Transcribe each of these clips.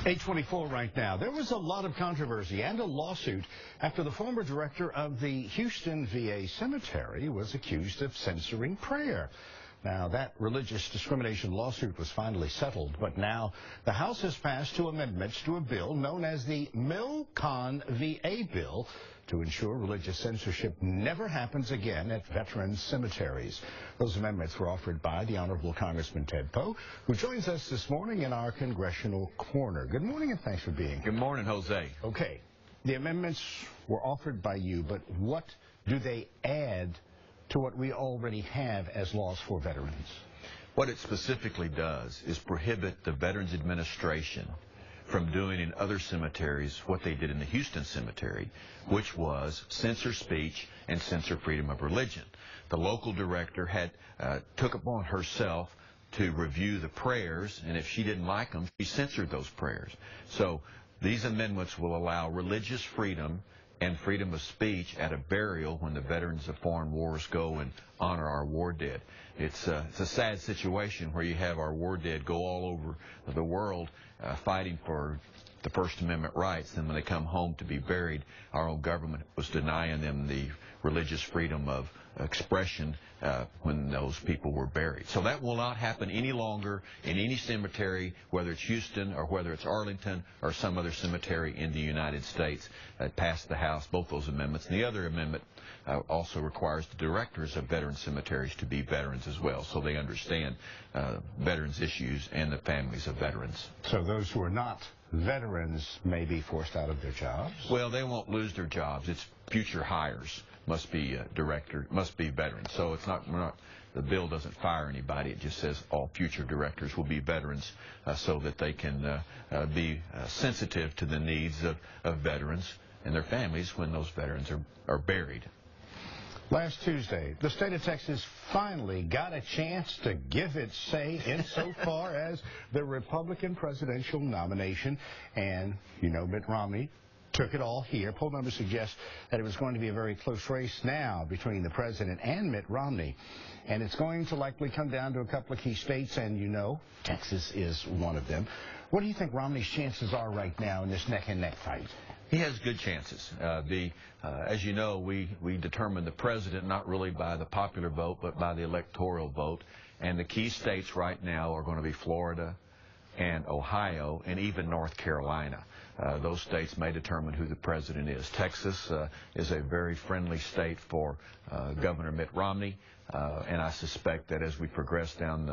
8:24 right now. There was a lot of controversy and a lawsuit after the former director of the Houston VA cemetery was accused of censoring prayer. Now, that religious discrimination lawsuit was finally settled, but now the House has passed two amendments to a bill known as the Milcon VA bill to ensure religious censorship never happens again at veterans' cemeteries. Those amendments were offered by the Honorable Congressman Ted Poe, who joins us this morning in our Congressional Corner. Good morning and thanks for being here. Good morning, Jose. Okay, the amendments were offered by you, but what do they add to what we already have as laws for veterans? What it specifically does is prohibit the Veterans Administration from doing in other cemeteries what they did in the Houston cemetery, which was censor speech and censor freedom of religion. The local director had took upon herself to review the prayers, and if she didn't like them, she censored those prayers. So these amendments will allow religious freedom and freedom of speech at a burial when the veterans of foreign wars go and honor our war dead. It's a sad situation where you have our war dead go all over the world fighting for the First Amendment rights. Then when they come home to be buried, our own government was denying them the religious freedom of expression when those people were buried. So that will not happen any longer in any cemetery, whether it's Houston or whether it's Arlington or some other cemetery in the United States. It passed the House, both those amendments. And the other amendment also requires the directors of veteran cemeteries to be veterans as well, so they understand veterans' issues and the families of veterans. So those who are not veterans may be forced out of their jobs? Well, they won't lose their jobs. It's future hires must be must be veterans. So it's not, the bill doesn't fire anybody. It just says all future directors will be veterans so that they can be sensitive to the needs of veterans and their families when those veterans are buried. Last Tuesday, the state of Texas finally got a chance to give its say insofar as the Republican presidential nomination. And, you know, Mitt Romney took it all here. Poll numbers suggest that it was going to be a very close race now between the president and Mitt Romney. And it's going to likely come down to a couple of key states, and you know, Texas is one of them. What do you think Romney's chances are right now in this neck-and-neck fight? He has good chances. As you know, we determine the president not really by the popular vote, but by the electoral vote. And the key states right now are going to be Florida and Ohio and even North Carolina. Those states may determine who the president is. Texas is a very friendly state for Governor Mitt Romney, and I suspect that as we progress down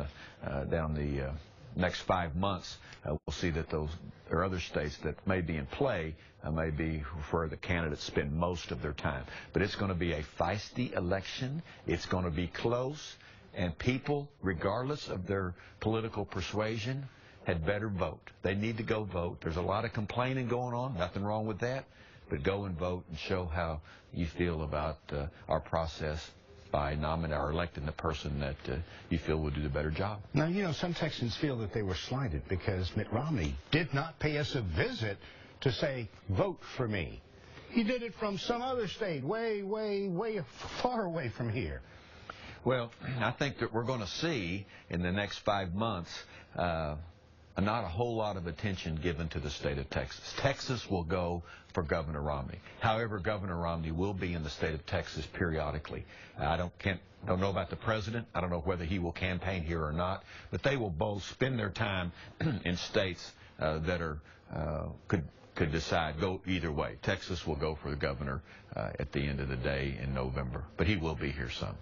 the next 5 months, we'll see that there are other states that may be in play, may be where the candidates spend most of their time. But it's going to be a feisty election. It's going to be close, and people, regardless of their political persuasion, had better vote. They need to go vote. There's a lot of complaining going on. Nothing wrong with that. But go and vote and show how you feel about our process by nominating or electing the person that you feel will do the better job. Now, you know, some Texans feel that they were slighted because Mitt Romney did not pay us a visit to say, vote for me. He did it from some other state, way, way, way far away from here. Well, I think that we're going to see in the next 5 months not a whole lot of attention given to the state of Texas. Texas will go for Governor Romney. However, Governor Romney will be in the state of Texas periodically. I don't know about the president. I don't know whether he will campaign here or not. But they will both spend their time in states that are could decide go either way. Texas will go for the governor at the end of the day in November, but he will be here some.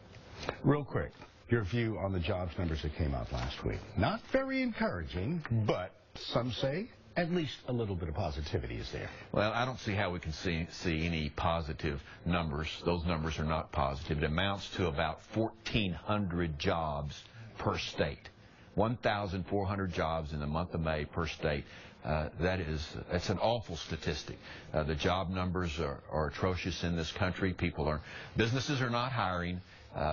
Real quick, your view on the jobs numbers that came out last week. Not very encouraging, but some say at least a little bit of positivity is there. Well, I don't see how we can see any positive numbers. Those numbers are not positive. It amounts to about 1,400 jobs per state. 1,400 jobs in the month of May per state. That's an awful statistic. The job numbers are atrocious in this country. Businesses are not hiring.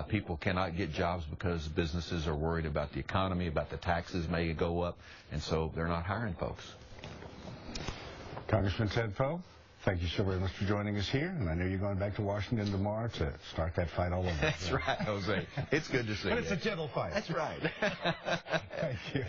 People cannot get jobs because businesses are worried about the economy, about the taxes may go up, and so they're not hiring folks. Congressman Ted Poe, thank you so very much for joining us here, and I know you're going back to Washington tomorrow to start that fight all over. That's right, Jose. It's good to see you. But it's a gentle fight. That's right. Thank you.